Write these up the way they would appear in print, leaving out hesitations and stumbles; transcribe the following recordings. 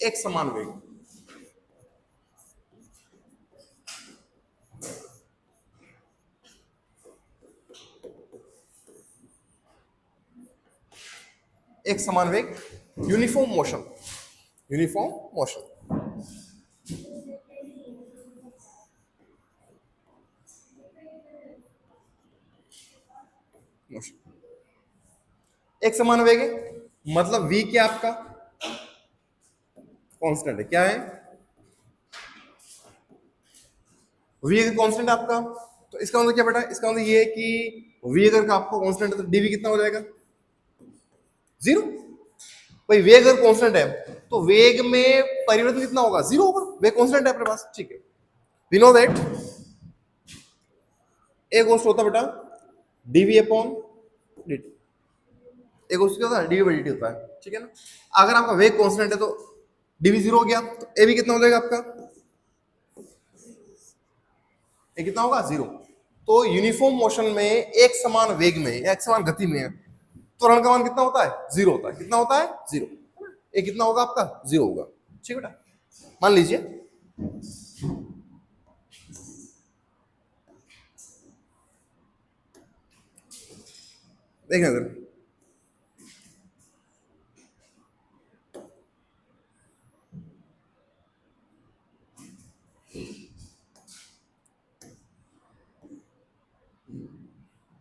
एक समान वेग, एक समान वेग, uniform motion, uniform motion. Motion एक समान वेग है, मतलब v क्या आपका कांस्टेंट है, क्या है v अगर कांस्टेंट आपका, तो इसका मतलब क्या बेटा, इसका मतलब ये है कि v अगर आपका कांस्टेंट है तो dv कितना हो जाएगा, जीरो। भाई वेग अगर कांस्टेंट है तो वेग में परिवर्तन कितना होगा, जीरो होगा, वेग कांस्टेंट है अपने पास, ठीक है। We know that a goes to होता बेटा dv upon dt, a goes to क्या होता है dv by dt होता है, ठीक है ना। अगर आपका वेग कांस्टेंट है तो dv जीरो हो गया, तो ए भी कितना हो जाएगा आपका, ये कितना होगा, जीरो। तो यूनिफॉर्म मोशन में एक समान वेग में या एक समान गति में त्वरण का मान कितना होता है, जीरो होता है, कितना होता है, जीरो। ये कितना होगा आपका, जीरो होगा, ठीक है बेटा। मान लीजिए देखें अगर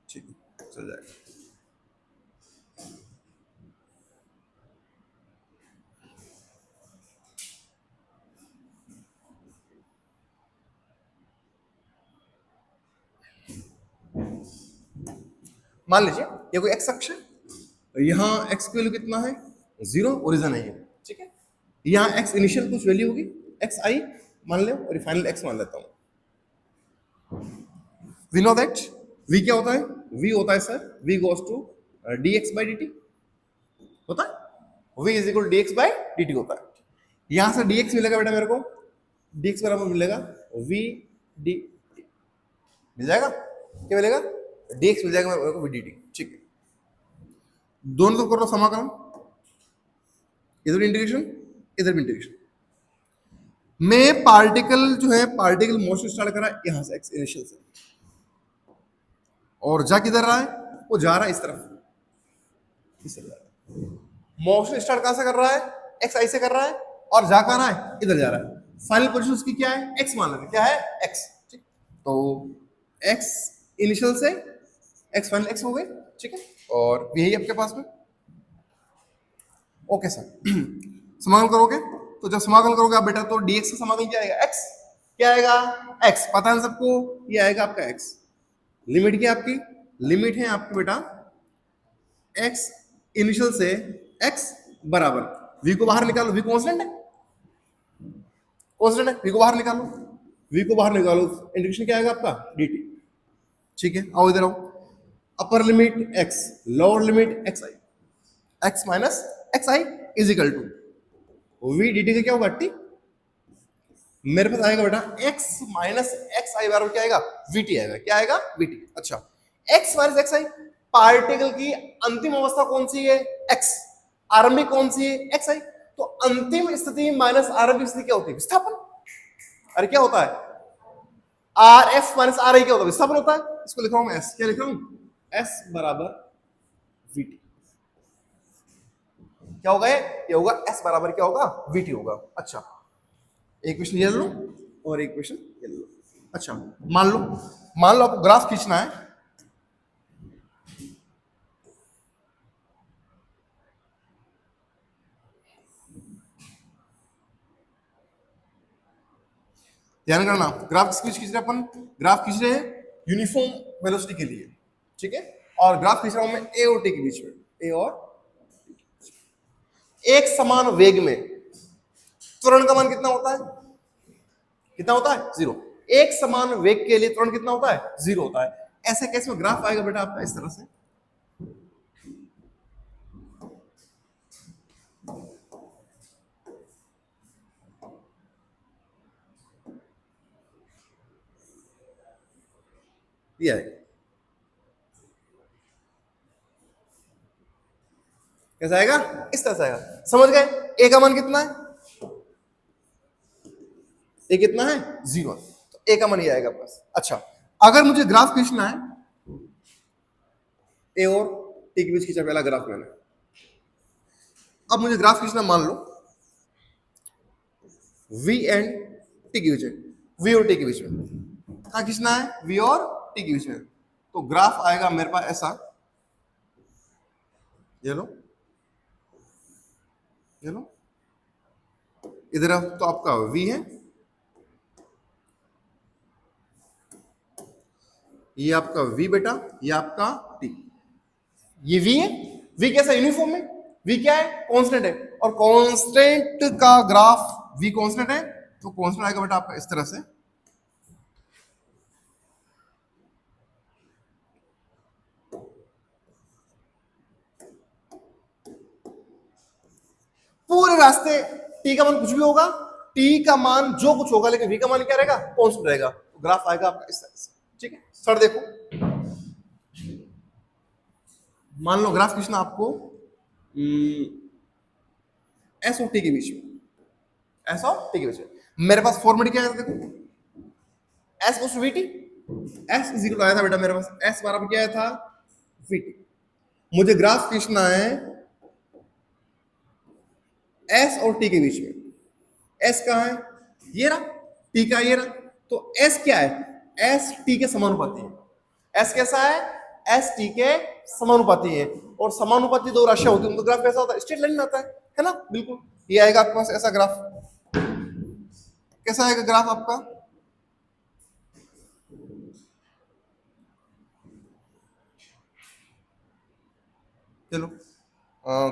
ठीक है चल जाएगा। मान लीजिए ये कोई एक्स अक्ष है, यहाँ एक्स की वैल्यू कितना है, जीरो, ओरिजिन है ये, ठीक है। यहाँ एक्स इनिशियल कुछ वैल्यू होगी, एक्स आई मान ले और फाइनल एक्स मान लेता हूँ। वी नो दैट वी क्या होता है, वी होता है sir v goes to d x by d t होता है, v is equal d x by d t होता है। यहां से डी एक्स मिलेगा बेटा मेरे को, डी एक्स बराबर मिलेगा वी डी, मिल जाएगा, क्या मिलेगा, डी एक्स मिल जाएगा मेरे को वी डी टी, ठीक है। दोनों तो कर लो समाकलन, इधर भी इंटीग्रेशन इधर भी इंटीग्रेशन। मैं पार्टिकल जो है पार्टिकल मोशन स्टार्ट करा यहां से एक्स इनिशियल से, और जा किधर रहा है, वो जा रहा है इस तरफ, इस तरफ जा रहा है। मोशन स्टार्ट कहां से कर रहा है, एक्स आई से कर रहा है, और जा कहां रहा है, इधर जा रहा है। फाइनल पोजीशन उसकी क्या है, एक्स मान लेते हैं, क्या है, एक्स, ठीक। तो एक्स इनिशियल से एक्स फाइनल एक्स हो गए, ठीक है। और यही आपके पास में, ओके सर। समाकलन करोगे तो जब समाकलन करोगे आप बेटा, तो dx का समाकलन क्या आएगा, x, क्या आएगा, x, पता है सबको, ये आएगा आपका x। लिमिट क्या आपकी, लिमिट है आपकी बेटा x इनिशियल से x बराबर, v को बाहर निकालो, v कांस्टेंट है, कांस्टेंट है, v को बाहर निकालो, v को बाहर निकालो, इंटीग्रेशन क्या आएगा आपका dt, ठीक है। आओ इधर आओ, upper limit x, lower limit xi, x minus xi is equal to v dt का क्या होगा t, मेरे पास आएगा बेटा x माइनस xi बराबर क्या आएगा, vt आएगा, क्या आएगा, vt। अच्छा, x माइनस xi, पार्टिकल की अंतिम अवस्था कौन सी है, x, आरंभिक कौन सी है, xi। तो अंतिम स्थिति माइनस आरंभिक स्थिति क्या होती है, विस्थापन। अरे क्या होता है, rf माइनस ri क्या होता है, विस्थापन होता है। इसको लिख रहा हूं मैं s, क्या लिख रहा हूं, s बराबर vt, क्या होगा ये होगा s बराबर क्या होगा, vt होगा। अच्छा, एक क्वेश्चन ये लो और एक क्वेश्चन ये लो। अच्छा, मान लो आपको ग्राफ खींचना है, ध्यान करना, ग्राफ किसकी खींच रहे हैं अपन, ग्राफ खींच रहे हैं यूनिफॉर्म वेलोसिटी के लिए, ठीक है। और ग्राफ खींच रहा हूं मैं ए और टी के बीच में, ए और एक समान वेग में त्वरण का मान कितना होता है, कितना होता है, जीरो। एक समान वेग के लिए त्वरण कितना होता है, जीरो होता है। ऐसे केस में ग्राफ आएगा बेटा आपका इस तरह से, ये आएगा, कैसा आएगा, इस तरह से आएगा। समझ गए, ए का मान कितना है, ए कितना है 0, तो ए का मान ये आएगा बस। अच्छा, अगर मुझे ग्राफ खींचना है, ए और टी के बीच खींचा पहला ग्राफ मैंने, अब मुझे ग्राफ खींचना, मान लो वी एंड टी के बीच में, वी और टी के बीच में कहाँ खींचना है, वी और टी के बीच में, तो ग्राफ आएगा मेरे पास ऐसा, ये लो इधर तो आपका v है, ये आपका v बेटा, ये आपका t, ये v है। v कैसा यूनिफॉर्म है, v क्या है कांस्टेंट है, और कांस्टेंट का ग्राफ v कांस्टेंट है, तो कांस्टेंट आएगा बेटा आपका इस तरह से, पूरे रास्ते t का मान कुछ भी होगा, t का मान जो कुछ होगा, लेकिन v का मान क्या रहेगा, कांस्टेंट रहेगा, तो ग्राफ आएगा आपका इस तरह से। ठीक है सर, देखो मान लो ग्राफ खींचना आपको एस और टी के बीच में, एस और टी के बीच में, मेरे पास फॉर्मेट क्या है देखो, S cos we T, S is equal आया था बेटा मेरे पास एस बराबर क्या आया था वी टी। मुझे ग्राफ खींचना है एस और टी के बीच में, एस कहाँ है, ये रहा, टी का ये रहा, तो एस क्या है, एस टी के समानुपाती है। एस कैसा है, एस टी के समानुपाती है, और समानुपाती दो राशियां होती है, उनका ग्राफ कैसा होता है, स्ट्रेट लाइन आता है ना, बिल्कुल ये आएगा आपके पास ऐसा ग्राफ। कैसा आएगा ग्राफ आपका, चलो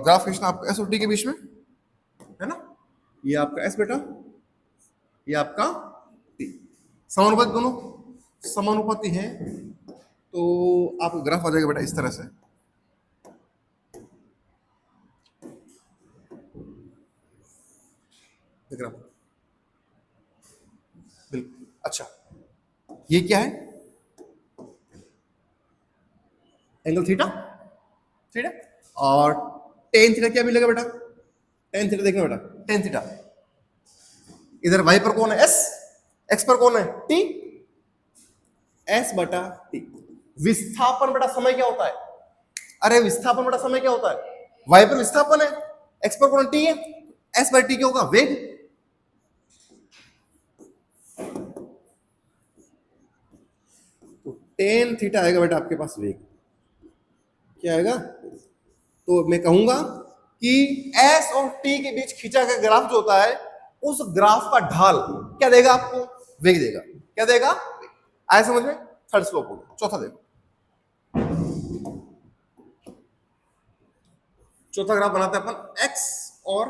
ग्राफ खींचना आपका एस और टी के बीच में है ना, ये आपका एस बेटा, ये आपका टी, समानुपाती दोनों समानुपाती है, तो आपका ग्राफ आ जाएगा बेटा इस तरह से। ग्राफ बिल्कुल। अच्छा, ये क्या है, एंगल थीटा, ठीक है, और टेन थीटा क्या मिलेगा बेटा, टेन थीटा देखना बेटा, टेन थीटा, इधर वाई पर कौन है एस, एक्स पर कौन है टी, एस बटा टी। विस्थापन बटा समय क्या होता है, अरे विस्थापन बटा समय क्या होता है, वाई पर विस्थापन है, एक्स पर कौन टी है, एस बाई टी क्या होगा वेग, तो टेन थीटा आएगा बेटा आपके पास वेग, क्या आएगा, तो मैं कहूंगा कि एस और टी के बीच खींचा गया ग्राफ जो होता है, उस ग्राफ का ढाल क्या देगा आपको, वेग देगा, क्या देगा, आया समझ में। थर्ड स्लोप होगा, चौथा देखो, चौथा ग्राफ बनाते हैं अपन एक्स और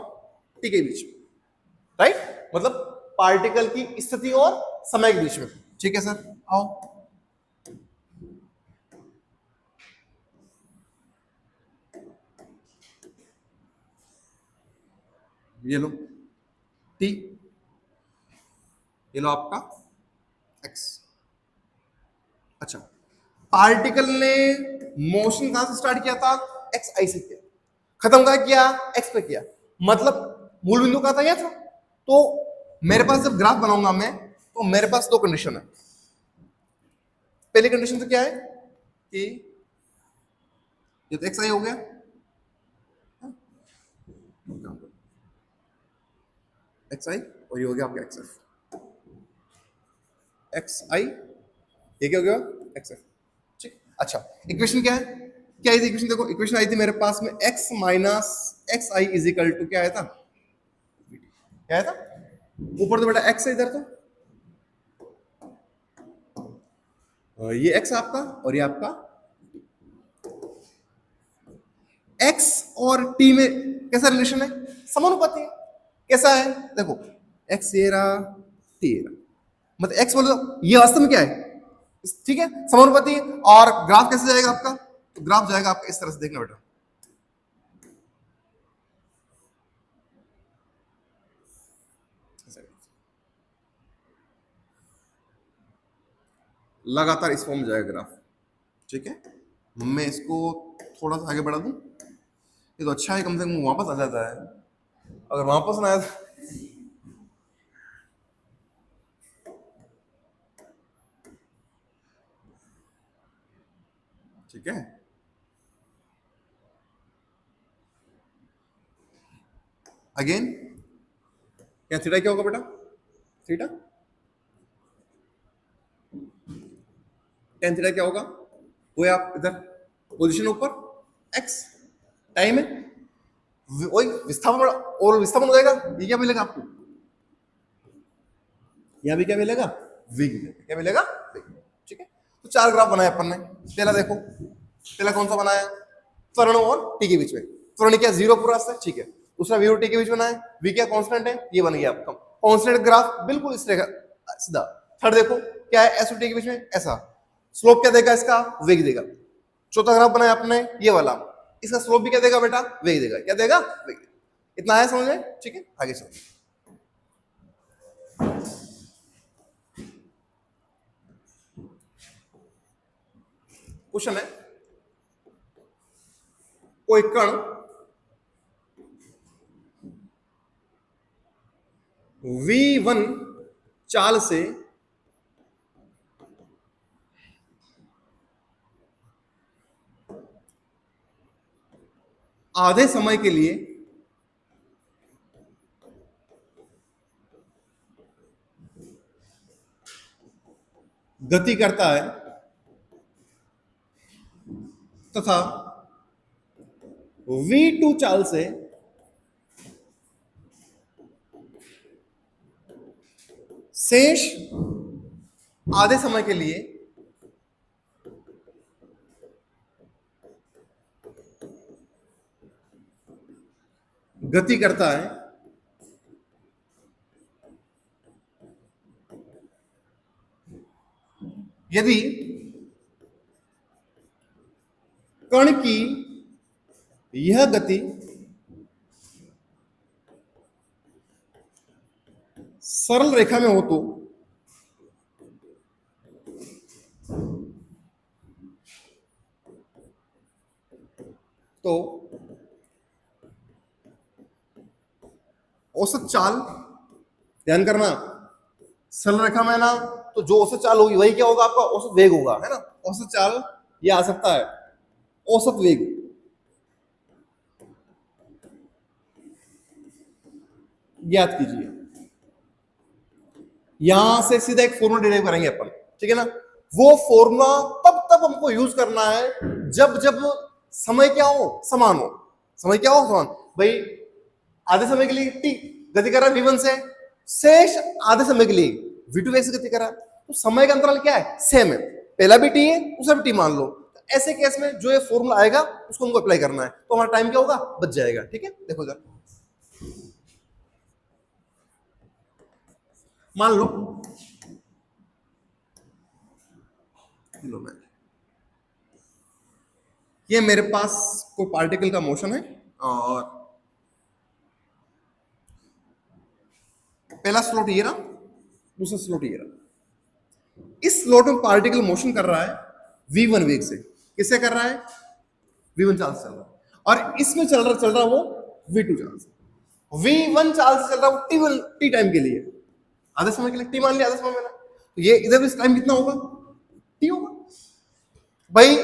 टी के बीच में, राइट, मतलब पार्टिकल की स्थिति और समय के बीच में। ठीक है सर, आओ ये लो टी, ये लो आपका एक्स। अच्छा, पार्टिकल ने मोशन कहां से स्टार्ट किया था, एक्स आई से किया, खत्म कहां किया, एक्स पे किया, मतलब मूल बिंदु कहां था, यह था। तो मेरे पास जब ग्राफ बनाऊंगा मैं, तो मेरे पास दो कंडीशन है। पहली कंडीशन तो क्या है कि ये तो एक्स आई हो गया, एक्स आई, और ये हो गया आपका एक्स एफ, एक्स आई, ये क्या हो गया एक्स एफ। ठीक, अच्छा इक्वेशन क्या है, क्या है इक्वेशन, देखो इक्वेशन आई थी मेरे पास में x minus x i is equal to क्या आया था, क्या आया था, ऊपर तो बेटा x है इधर, तो ये x आपका और ये आपका, x और t में कैसा रिलेशन है, समानुपाती है। कैसा है देखो, x ये रहा, t ये रहा, मतलब x बोलो ये वास्तव में क्या है, ठीक है समानुपाती है। और ग्राफ कैसे जाएगा आपका, तो ग्राफ जाएगा आपका इस तरह से, देखना बेटा लगातार इस फॉर्म में जाएगा ग्राफ। ठीक है, मैं इसको थोड़ा सा आगे बढ़ा दूं, ये तो अच्छा है, कम से कम वापस आ जाता है, अगर वापस ना आया ठीक है। अगेन क्या थीटा क्या होगा बेटा? थीटा टेन थीटा क्या होगा? वो आप इधर पोजीशन ऊपर एक्स टाइम है, वही विस्थापन और विस्थापन हो जाएगा। ये क्या मिलेगा आपको? यहां भी क्या मिलेगा? वेग मिलेगा। क्या मिलेगा? वेग। ठीक है। तो चार ग्राफ बनाए अपन ने। पहला देखो, पहला कौन सा बनाया? त्वरण और टी के बीच में। त्वरण क्या? जीरो पूरा से, ठीक है। दूसरा वी और टी के बीच में बनाया, वी क्या? कांस्टेंट है, ये बन गया आपका कांस्टेंट ग्राफ, बिल्कुल इस तरह का सीधा। थर्ड देखो क्या है? एस और टी के बीच में ऐसा। स्लोप क्या देगा इसका? वेग देगा। चौथा ग्राफ बनाया आपने ये वाला, इसका स्लोप भी क्या देगा बेटा? वेग देगा। क्या देगा? वेग। इतना आया समझ में? ठीक है, आगे चलो। क्वेश्चन है, कोई कण v1 चाल से आधे समय के लिए गति करता है तथा v2 चाल से शेष आधे समय के लिए गति करता है, यदि कण की यह गति सरल रेखा में हो तो औसत चाल, ध्यान करना, सरल रेखा में ना, तो जो औसत चाल होगी वही क्या होगा? आपका औसत वेग होगा, है ना। औसत चाल ये आ सकता है, औसत वेग। याद कीजिए, यहां से सीधा एक फॉर्मूला डिराइव करेंगे अपन, ठीक है ना। वो फॉर्मूला तब हमको यूज करना है जब जब समय क्या हो? समान हो। समय क्या हो? समान। भाई आधे समय के लिए टी गति कर रहा है v1 से, शेष आधे समय के लिए v2 से गति कर रहा है, तो समय का अंतराल क्या है? सेम है। पहला भी टी है, दूसरा भी टी मान लो। तो ऐसे केस में जो ये फॉर्मूला आएगा उसको हमको अप्लाई करना है, तो हमारा टाइम क्या होगा? बच जाएगा। ठीक है, देखो जरा, मान लो ये मेरे पास कोई पार्टिकल का मोशन है, और पहला स्लॉट ये रहा, दूसरा स्लॉट ये रहा। इस स्लॉट में पार्टिकल मोशन कर रहा है v1 वेग से। किससे कर रहा है? v1 चाल से चल रहा है। और इसमें चल रहा वो v2 चाल से। v1 चाल से चल रहा वो t टाइम के लिए, आधे समय के लिए, t मान लिया, आधे समय में। तो ये इधर भी टाइम कितना होगा? t होगा। भाई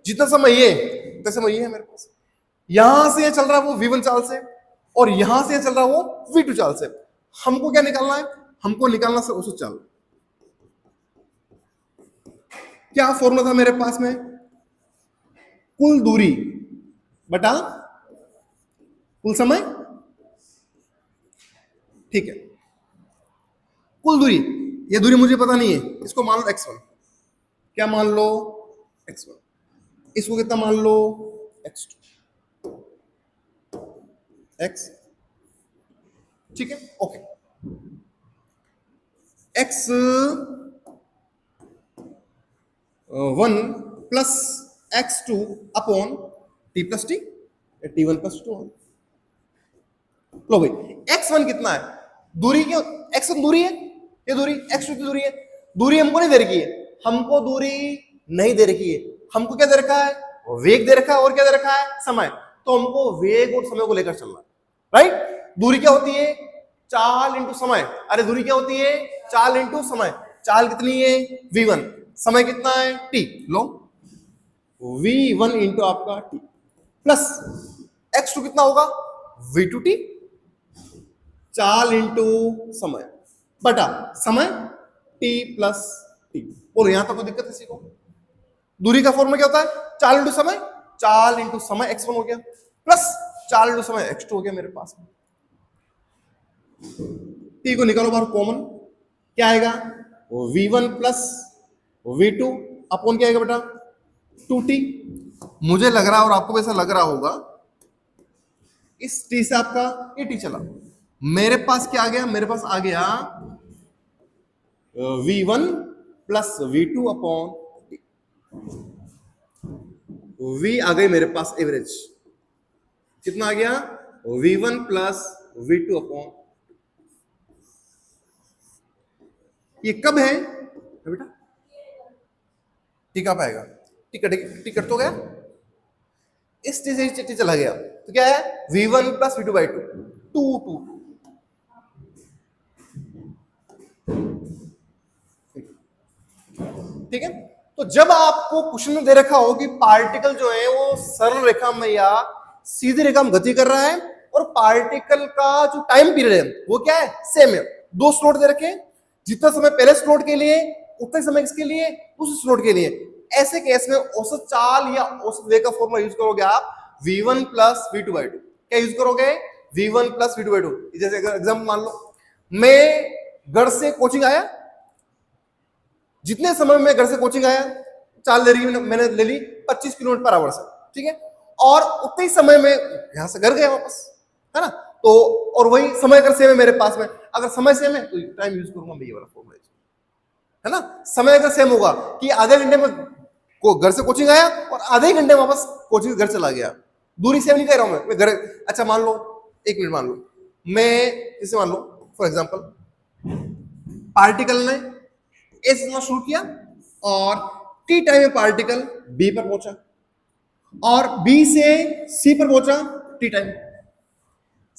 जितना समय ये, उतना समय ये है मेरे पास। यहां से ये चल रहा है वो v1 चाल से, और यहां से ये चल रहा है वो v2 चाल से। हमको क्या निकालना है? हमको निकालना है औसत चाल। क्या फॉर्मूला था मेरे पास में? कुल दूरी बटा कुल समय। ठीक है, कुल दूरी, ये दूरी मुझे पता नहीं है, इसको मान लो x1। क्या मान लो? x1। इसको कितना मान लो? x2, x। ठीक है, okay. x1 plus x2 upon t plus t, t1 plus two. लो भाई, x1 कितना है? दूरी क्यों? x1 दूरी है, ये दूरी x2 की दूरी है। दूरी हमको नहीं दे रखी है, हमको दूरी नहीं दे रखी है। हमको क्या दे रखा है? वेग दे रखा है, और क्या दे रखा है? समय। तो हमको वेग और समय को लेकर चलना है, राइट। दूरी क्या होती है? चाल इंटू समय। अरे दूरी क्या होती है? चाल इंटू समय। चाल कितनी है? v1, समय कितना है? t। लो v1 इंटू आपका t प्लस x2 कितना होगा v2t, चाल इंटू समय बटा समय t प्लस t। बोलो यहां तक कोई दिक्कत किसी को? दूरी का फॉर्मूला क्या होता है? चाल इंटू समय, चाल इंटू समय x1 हो गया प्लस चाल इंटू समय x2 हो गया मेरे पास में। t को निकालो बाहर कॉमन, क्या आएगा? v1 प्लस v2 अपॉन क्या आएगा बेटा? 2t। मुझे लग रहा है और आपको भी ऐसा लग रहा होगा, इस t से आपका ये t चला, मेरे पास क्या आ गया? मेरे पास आ गया v1 plus v2 upon t। v आ गई मेरे पास एवरेज, कितना आ गया? v1 plus v2 upon. ये कब है बेटा? टी कब आएगा? टिकट तो गया, इस टी से टी चला गया तो क्या है? v1 प्लस v2 बाई 2 2 ठीक है। तो जब आपको क्वेश्चन में दे रखा हो कि पार्टिकल जो है वो सरल रेखा में या सीधी रेखा में गति कर रहा है और पार्टिकल का जो टाइम पीरियड है वो क्या है? सेम है। दो स्लॉट दे रखे हैं, जितना समय पहले स्लॉट के लिए उतना समय किसके लिए? उस स्लॉट के लिए। ऐसे केस में औसत चाल या औसत वेग का फॉर्मूला यूज करोगे आप v1 प्लस v2 बाई 2। क्या यूज करोगे? v1 plus v2 by 2। जैसे एग्जाम्पल मान लो, मैं घर से कोचिंग आया, जितने समय में घर से कोचिंग आया, चाल ले रही मैंने ले ली 25 किलोमीटर पर आवर से, ठीक है, और उतने ही समय में यहां से घर गया वापस, है ना? तो और वही समय अगर सेम है मेरे पास में, अगर समय सेम है तो टाइम यूज करूंगा मैं ये वाला फॉर्मूला, है ना? समय अगर सेम होगा कि आधे घंटे में घर से कोचिंग आया और आधे घंटे में वापस कोचिंग घर चला गया, दूरी सेम नहीं कह रहा हूं मैं घर। अच्छा मान लो, एक मिनट मान लो, मैं इसे मान लो फॉर एग्जांपल, पार्टिकल ने ए से चलना शुरू किया और टी टाइम में पार्टिकल बी पर पहुंचा और बी से सी पर पहुंचा टी टाइम।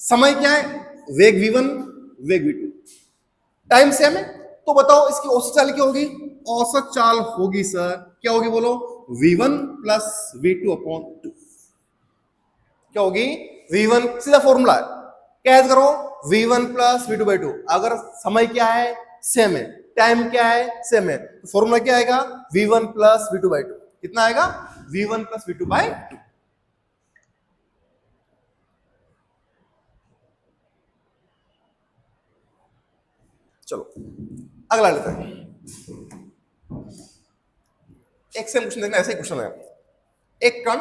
समय क्या है? वेग v1 वेग v2, टाइम सेम है, तो बताओ इसकी औसत चाल क्या होगी? औसत चाल होगी सर, क्या होगी बोलो? v1 plus v2 upon 2। क्या होगी? v1 सीधा फॉर्मूला है, क्या याद करो? v1 plus v2 by 2। अगर समय क्या है? सेम है, टाइम क्या है? सेम है, तो फॉर्मूला क्या आएगा? v1 plus v2 by 2। कितना आएगा? v1 plus v2 by 2। चलो अगला लेते हैं। एक सेम क्वेश्चन देखना, ऐसे ही क्वेश्चन है। एक कण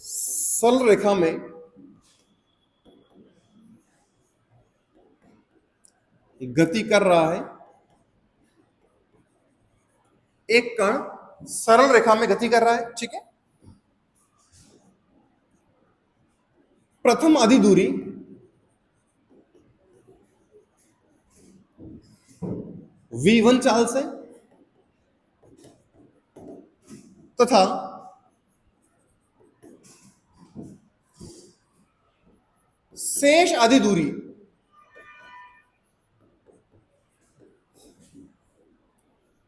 सरल रेखा में गति कर रहा है। एक कण सरल रेखा में गति कर रहा है, ठीक है। प्रथम आधी दूरी v1 चाल से तथा शेष आधी दूरी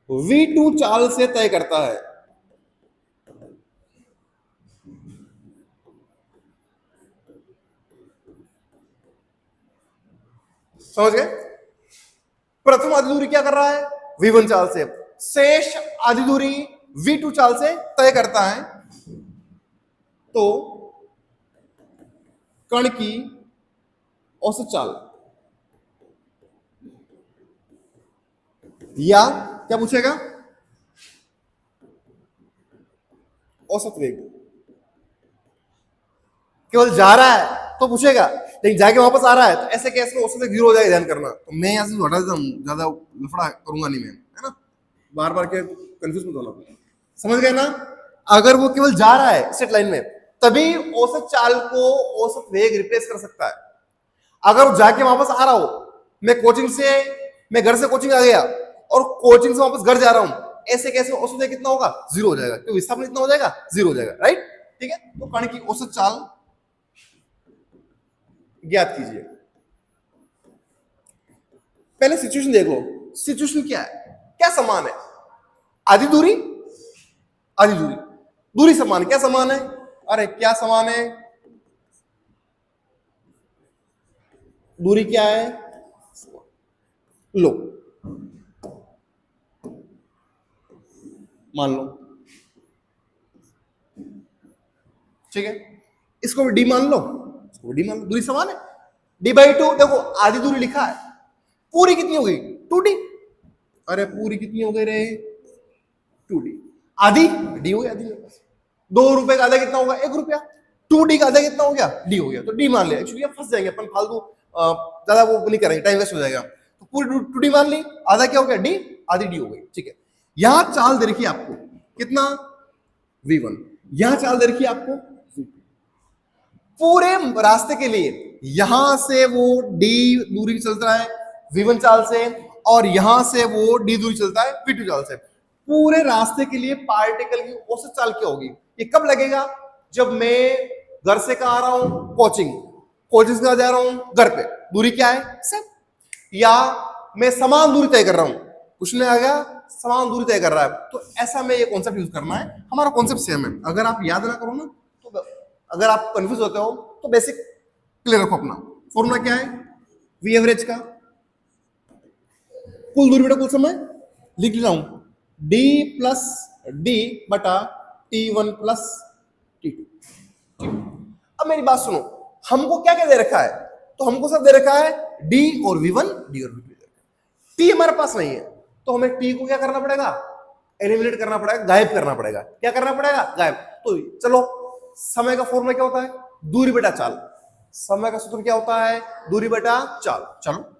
v2 चाल से तय करता है। समझ गए? प्रथम आधी दूरी क्या कर रहा है? v1 चाल से। शेष आधी दूरी v2 चाल से तय करता है। तो कण की औसत चाल या क्या पूछेगा? औसत वेग। केवल जा रहा है तो पूछेगा, लेकिन जाके वापस आ रहा है तो ऐसे केस में औसत वेग 0 हो जाएगा, ध्यान करना। तो मैं यहां से हटा देता हूं, ज्यादा लफड़ा करूंगा नहीं मैं, है ना? बार बार के कंफ्यूज मत होना, समझ गए ना? अगर वो केवल जा रहा है स्ट्रेट लाइन में, तभी औसत चाल को औसत वेग रिप्लेस कर सकता है। अगर वो जाके वापस आ रहा हो, मैं घर से कोचिंग आ गया और कोचिंग से वापस घर जा रहा हूं, ऐसे कैसे औसत कितना होगा, 0 हो जाएगा, क्योंकि विस्थापन कितना हो जाएगा, 0 हो जाएगा, राइट। ठीक है, तो कण की औसत चाल ज्ञात कीजिए। पहले सिचुएशन देख लो, सिचुएशन क्या है, क्या समान है, आधी दूरी, आधी दूरी, दूरी समान, क्या समान है, अरे क्या समान है, दूरी क्या है, लो मान लो, ठीक है, इसको भी डी मान लो, इसको भी डी मान लो, दूरी समान है, d/2, देखो आधी दूरी लिखा है, पूरी कितनी हो गई 2d, अरे पूरी कितनी हो गई रे 2d, आधी d हो गया, आधी मेरे पास, 2 रुपए का आधा कितना होगा 1 रुपया, 2d का आधा कितना हो गया d हो गया, तो d मान लिया, एक्चुअली अब फंस जाएंगे अपन, फालतू ज्यादा वो नहीं करेंगे, टाइम वेस्ट हो जाएगा, तो पूरी 2d मान ली, आधा क्या हो गया d, आधी d हो गई, ठीक है। यहां चाल दे रखी है आपको कितना v1, यहां चाल दे रखी है आपको v2, पूरे रास्ते के लिए यहां से वो d दूरी चलता है v1 चाल से, और यहां से वो d दूरी चलता है v2 चाल से, पूरे रास्ते के लिए पार्टिकल की औसत चाल क्या होगी, ये कब लगेगा, जब मैं घर से कहां आ रहा हूं कोचिंग, कोचिंग से जा रहा हूं घर पे, दूरी क्या है सेम, या मैं समान दूरी तय कर रहा हूं, कुछ नहीं आ गया, समान दूरी तय कर रहा है, तो ऐसा में ये कॉन्सेप्ट यूज करना है, हमारा कॉन्सेप्ट सेम है, अगर आप याद ना करो ना, तो अगर आप कंफ्यूज होते हो तो बेसिक क्लियर रखो अपना, फॉर्मूला क्या है वी एवरेज का, कुल दूरी बटा कुल समय, लिख रहा हूं d प्लस d बटा t1 प्लस t2। अब मेरी बात सुनो, हमको क्या क्या दे रखा है, तो हमको सब दे रखा है d और v1, d और v2, t हमारे पास नहीं है, तो हमें t को क्या करना पड़ेगा, एलिमिनेट करना पड़ेगा, गायब करना पड़ेगा, क्या करना पड़ेगा, गायब। तो चलो, समय का फॉर्मूला क्या होता है, दूरी बटा चाल, समय का सूत्र क्या होता है, दूरी बटा चाल, चलो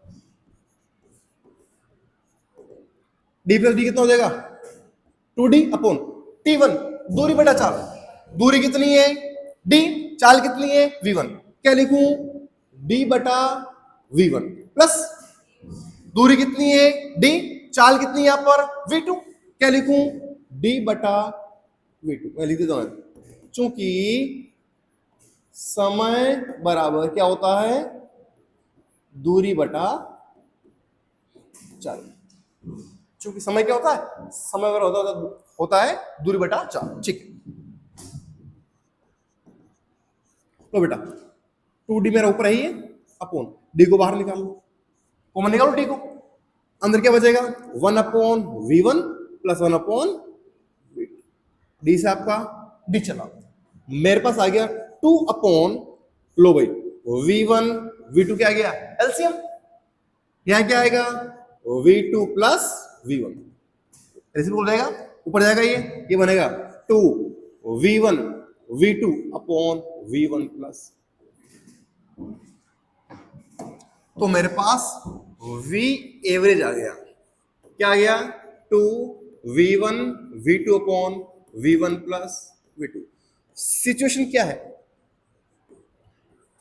d प्लस डी कितना हो जाएगा 2d अपॉन t1, दूरी बटा चाल, दूरी कितनी है d, चाल कितनी है v1, क्या लिखूं d बटा v1 प्लस दूरी कितनी है d, चाल कितनी है यहां पर v2, क्या लिखूं d बटा v2, मैं लिख देता हूं, चूंकि समय बराबर क्या होता है दूरी बटा चाल, चूंकि समय क्या होता है, समय बराबर होता है दूरी बटा चाल, ठीक है। तो बेटा 2d मेरा ऊपर है, अपॉन d को बाहर निकाल लो, कॉमन निकालो d को, अंदर क्या बचेगा 1 upon v1 plus 1 upon v2, d से आपका d चला, मेरे पास आ गया 2 अपॉन, लो भाई v1 v2 क्या आ गया एलसीएम, यहां क्या आएगा v2 प्लस v1, रेसिप्रोकल हो जाएगा, ऊपर जाएगा ये बनेगा 2 v1 v2 upon v1 plus, तो मेरे पास v एवरेज आ गया, क्या आ गया 2 v1 v2 upon v1 plus v2। Situation क्या है,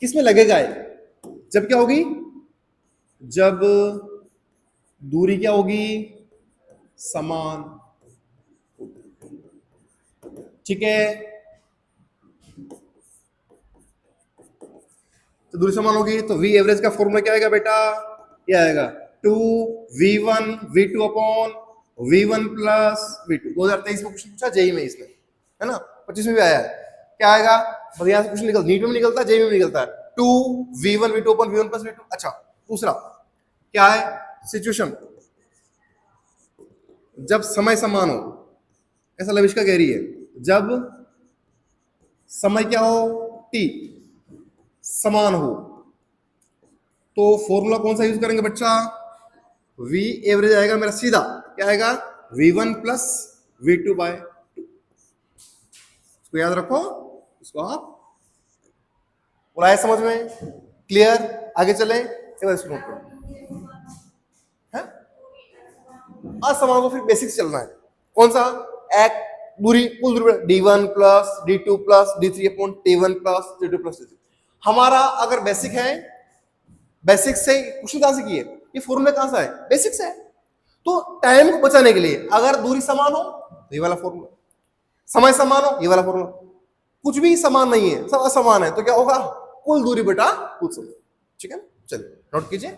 किसमें लगेगा ये, जब क्या होगी, जब दूरी क्या होगी समान, ठीक है, तो दूरी समान होगी, तो v एवरेज का फॉर्मूला क्या आएगा बेटा, ये आएगा 2 v1 v2 upon v1 plus v2, 2023 में क्वेश्चन पूछा जेई में, इसमें है ना, 25 में भी आया है, क्या आएगा, बस यहां से क्वेश्चन निकल, नीट में निकलता है, जेई में निकलता है, 2 v1 v2 upon v1 plus v2। अच्छा, दूसरा क्या है सिचुएशन, जब समय समान हो, ऐसा लविष्का कह रही है, जब समय क्या हो t समान हो, तो फॉर्मूला कौन सा यूज करेंगे बच्चा, v एवरेज आएगा मेरा सीधा, क्या आएगा v1 प्लस v2 बाय 2, इसको याद रखो, इसको आप बुलाए समझ में, क्लियर, आगे चले, एक बार इसको नोट करो, असमान को फिर बेसिक से चलना है, कौन सा, एक दूरी, कुल दूरी d1 plus d2 plus d3 upon t1 plus d2 plus d3। हमारा अगर बेसिक है, बेसिक से क्वेश्चन कहां से किए, ये फॉर्मूला कहां से है, बेसिक से है, तो टाइम को बचाने के लिए अगर दूरी समान हो तो ये वाला फॉर्मूला, समय समान हो ये वाला फॉर्मूला, कुछ भी समान नहीं है सब असमान है तो क्या होगा, कुल दूरी बटा कुल समय। ठीक है, चलिए नोट कीजिए।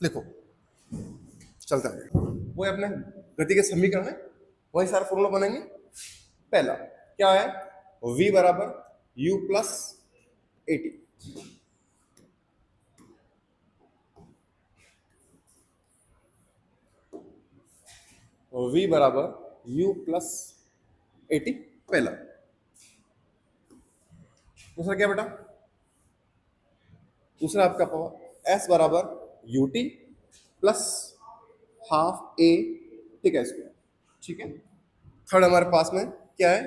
लिखो, चलता है वो अपने गति के समीकरण है, वही सारे फॉर्मूला बनेंगे। पहला क्या है, v बराबर u plus a t, v बराबर u प्लस ए टी पहला। दूसरा क्या बेटा, दूसरा आपका पावर s बराबर u t plus half a t का स्क्वायर। ठीक है, थर्ड हमारे पास में क्या है,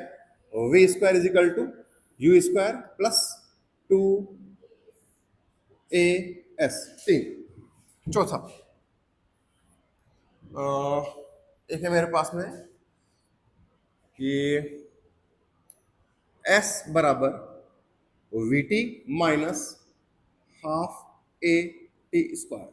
v square is equal to u square plus two a s, तीन। चौथा एक है मेरे पास में कि एस बराबर we T minus half a t square.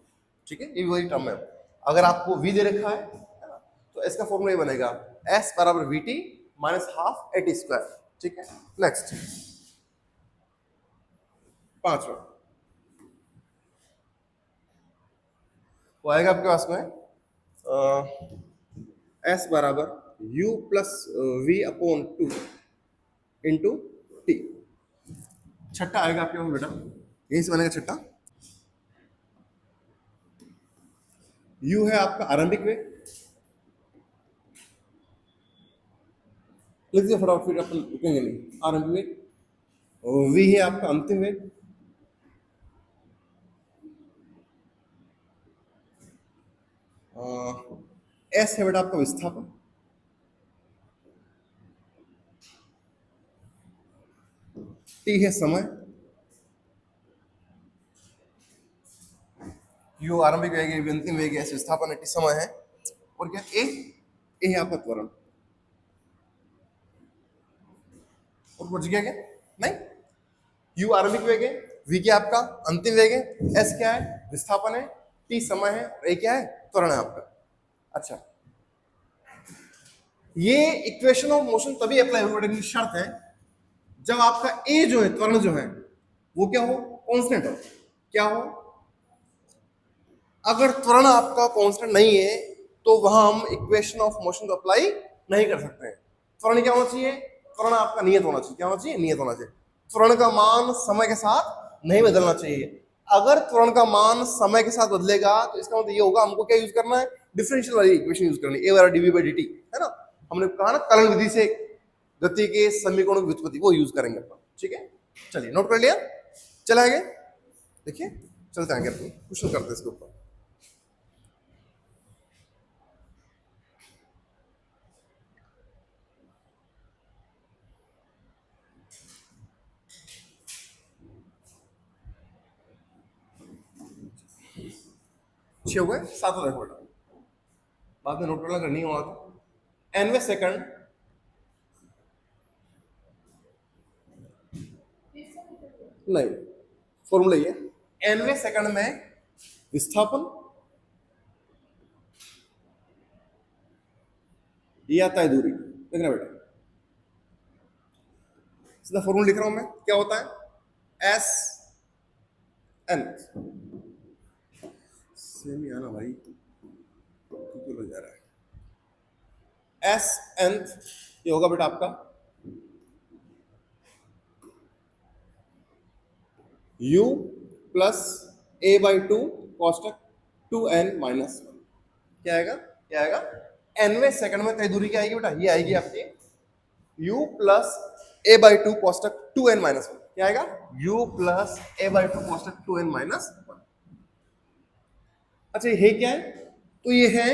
ठीक है, ये वही टर्म है। अगर आपको v दे रखा है ना, तो इसका फॉर्मूला ये बनेगा s बराबर we T minus half a t square. ठीक है, नेक्स्ट पांचवा वो आएगा आपके पास में s बराबर u plus v upon two into t. छठा आएगा आपके पास बेटा, यहीं से बनेगा छठा। u है आपका आरंभिक वेग, लिख दीजिए फटाफट फिर अपन रुकेंगे नहीं। आरंभिक वेग, v है आपका अंतिम वेग, s है बेटा आपका विस्थापन, t है समय, u आरंभिक वेग है, अंतिम वेग है, s विस्थापन है, t समय है, और क्या a है आपका त्वरण। और कुछ गया क्या, नहीं। u आरंभिक वेग है, v क्या आपका अंतिम वेग है, s क्या है विस्थापन है, t समय है, और a क्या है त्वरण है आपका। अच्छा, ये इक्वेशन ऑफ मोशन तभी अप्लाई होगी, शर्त है जब आपका a जो है त्वरण जो है वो क्या हो, कांस्टेंट हो। क्या हो, अगर त्वरण आपका कांस्टेंट नहीं है तो वहां हम इक्वेशन ऑफ मोशन को अप्लाई नहीं कर सकते हैं। त्वरण क्या होना चाहिए, त्वरण आपका नियत होना चाहिए। क्या होना चाहिए, नियत होना चाहिए। त्वरण का मान समय के साथ नहीं बदलना चाहिए। अगर त्वरण का मान समय के साथ बदलेगा तो इसका मतलब ये होगा हमको क्या यूज करना है, डिफरेंशियल वाली इक्वेशन यूज करनी है, a बराबर dv by dt, है ना। हमने कहा ना कलन विधि से गति के समीकरणों की व्युत्पत्ति, वो यूज करेंगे अपन। ठीक है, चलिए नोट कर लिया, चले आगे देखिए, चलते आगे अपन क्वेश्चन करते हैं इसके ऊपर। छह हो गए, सात हो देखो बेटा, बाद में नोट करना करनी होगा तो एनवे सेकंड नहीं, फॉर्मूला ये एनवे सेकंड में विस्थापन ये आता है दूरी। देखना बेटा, सीधा फॉर्मूला लिख रहा हूं मैं, क्या होता है एस एन, सेम ही आना भाई, क्यों हो जा रहा है, एस एन ये होगा बेटा आपका u plus a by two कॉस्टक टू एन माइनस वन। क्या आएगा, क्या आएगा, एनवे सेकंड में तय दूरी क्या आएगी बेटा, ये आएगी आपकी u plus a by two कॉस्टक टू एन माइनस वन। क्या आएगा, u plus a by two कॉस्टक टू एन माइनस वन। अच्छा ये क्या है, तो ये है,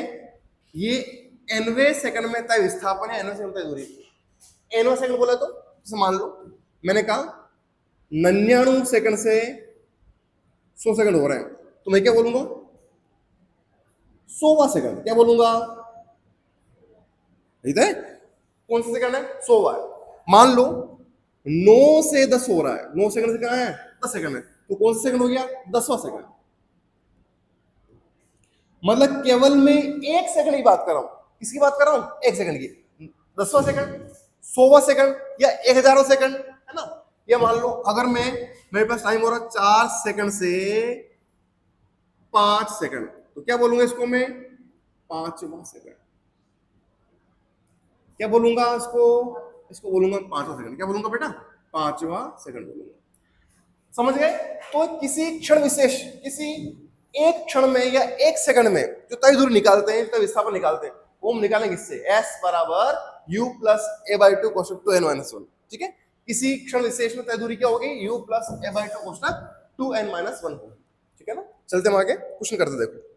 ये एनवे सेकंड में तय विस्थापन है, एनवे सेकंड तय दूरी। एनवे सेकंड बोला तो जैसे मान लो मैंने कहा 99 सेकंड से 100 सेकंड हो रहे हैं, तो मैं क्या बोलूंगा, 100वां सेकंड। क्या बोलूंगा, ठीक है, कौन सा सेकंड है, 100वां है। मान लो 9 से 10 हो रहा है, 9 सेकंड से कहाँ है, 10 सेकंड है, तो कौन सा सेकंड हो गया, 10वां सेकंड। मतलब केवल मैं 1 सेकंड की बात कर रहा हूं, किसकी बात कर रहा हूं, 1 सेकंड की। 10वां सेकंड, 100वां सेकंड या 1000वां सेकंड, है ना। या मान लो अगर मेरे पास टाइम हो रहा है 4 सेकंड से 5 सेकंड, तो क्या बोलूंगा इसको मैं, 5वां सेकंड। क्या बोलूंगा इसको, इसको बोलूंगा 5वां सेकंड। क्या बोलूंगा बेटा, 5वां सेकंड बोलूंगा। समझ गए। तो किसी क्षण विशेष, किसी एक क्षण में या 1 सेकंड में जो तय दूरी निकालते हैं, तय विस्थापन निकालते हैं, वो हम निकालेंगे इससे, s बराबर u plus a by 2 कोष्टक 2n minus 1। ठीक है, किसी क्षण विशेष में तय दूरी क्या होगी, u plus a by 2 कोष्टक 2n minus 1 होगी। ठीक है ना, चलते हम आगे क्वेश्चन करते। देखो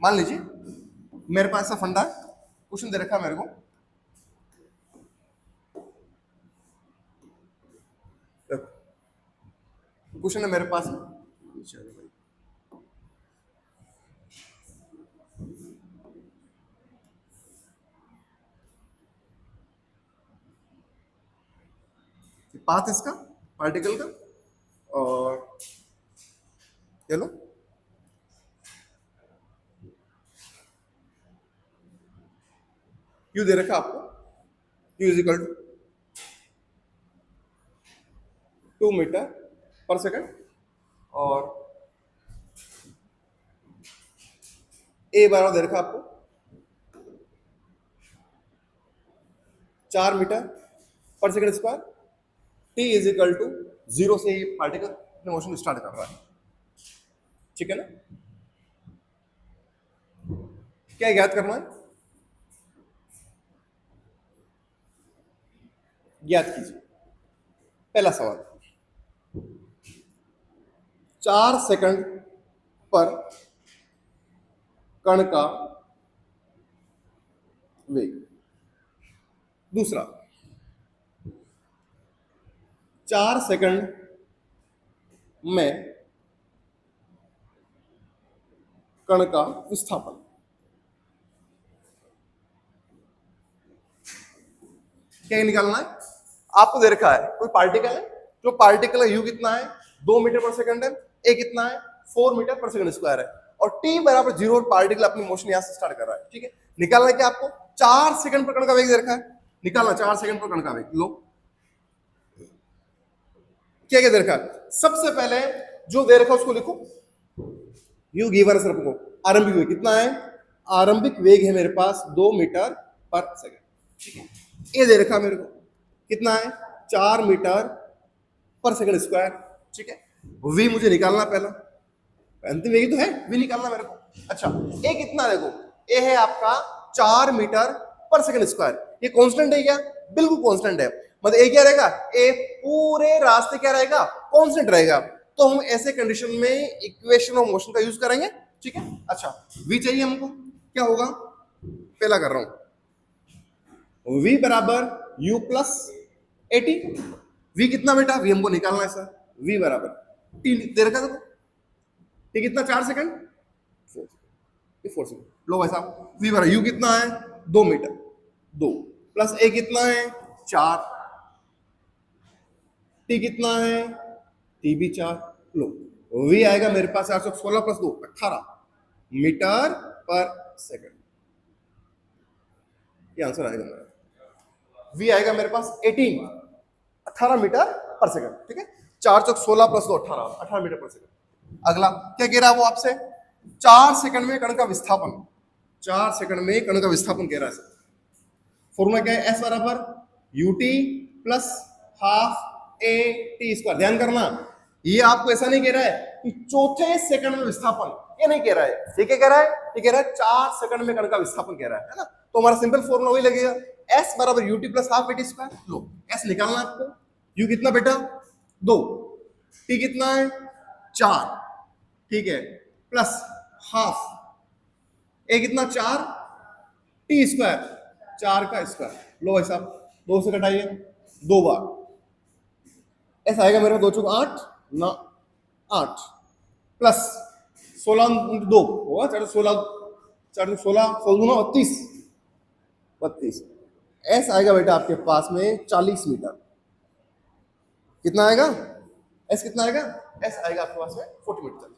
मान लीजिए मेरे पास ऐसा फंडा क्वेश्चन दे रखा है मेरे को, क्वेश्चन है मेरे पास, पाथ इसका पार्टिकल का, और चलो क्यू दे रखा आपको, q is equal to 2 meter per second, और ए बराबर दे रखा आपको 4 meter per second square. T is equal to 0 से ये पार्टिकल अपने मोशन स्टार्ट कर रहा है। ठीक है ना, क्या ज्ञात करना है, ज्ञात कीजिए। पहला सवाल, 4 सेकंड पर कण का वेग। दूसरा, 4 सेकंड में कण का विस्थापन। क्या निकालना है, आपको दे रखा है कोई पार्टिकल है, जो पार्टिकल है यू कितना है, 2 मीटर पर सेकंड है, ए कितना है, 4 मीटर पर सेकंड स्क्वायर है, और टी बराबर 0 पार्टिकल अपनी मोशन यहां से स्टार्ट कर रहा है। ठीक है, निकालना है क्या आपको, 4 सेकंड पर कण का वेग दे रखा है, निकालना 4 सेकंड पर कण का वेग। लो क्या क्या दे रखा है, सबसे पहले जो दे रखा है उसको लिखो, यू गिवन है सबको। आरंभिक वेग कितना है, आरंभिक वेग है मेरे पास 2 मीटर पर सेकंड। ठीक है, ये दे रखा मेरे को कितना है, 4 मीटर पर सेकंड स्क्वायर। ठीक है, वी मुझे निकालना पहला, अंतिम वेग तो है, वी निकालना मेरे को। अच्छा, ए कितना, देखो ए है आपका 4 मीटर पर सेकंड स्क्वायर, ये कांस्टेंट है क्या, बिल्कुल कांस्टेंट है। मतलब ए क्या रहेगा, ए पूरे रास्ते क्या रहेगा, कांस्टेंट रहेगा। तो हम ऐसे कंडीशन में इक्वेशन ऑफ मोशन का यूज करेंगे। ठीक है, अच्छा वी चाहिए हमको, क्या होगा, पहला कर रहा हूं, v बराबर u plus a t. V कितना बेटा, वी हमको निकालना है सर, v बराबर टी दे रखा था, टी कितना, 4 सेकंड, 4 सेकंड। लो भाई साहब, वी बराबर u कितना है, 2 मीटर, 2 प्लस ए कितना है, 4, टी कितना है, टी भी 4। लो v आएगा मेरे पास 416 प्लस 2 18 मीटर पर सेकंड, ये आंसर आएगा मेरा। v आएगा मेरे पास 18 मीटर पर सेकंड। ठीक है, 4 चौक 16 प्लस 2 18 मीटर पर सेकंड। अगला क्या कह रहा है वो आपसे, 4 सेकंड में कण का विस्थापन, 4 सेकंड में कण का विस्थापन कह रहा है। फॉर्मूला क्या है, एस बराबर UT plus half a t square. ध्यान करना, ये आपको ऐसा नहीं कह रहा है कि चौथे सेकंड में विस्थापन, ये नहीं कह रहा है। ये क्या कह रहा है, ये कह रहा है 4 सेकंड में कण का विस्थापन कह रहा है ना। तो हमारा सिंपल फॉर्मूला वही लगेगा, s बराबर UT plus half a t square. Low s निकालना आपको, u कितना बेटा, 2, t कितना है, 4, ठीक है, प्लस हाफ ए कितना, 4, टी स्क्वायर 4 का स्क्वायर। लो भाई साहब 2 से घटाइए, 2 बार ऐसा आएगा मेरे 2 चौक 8 ना 8 प्लस 16 2 होगा 4 16 4 16 16 32 32 एस आएगा बेटा आपके पास में 40 मीटर। कितना आएगा? एस कितना आएगा? एस आएगा आपके पास में 40 मीटर।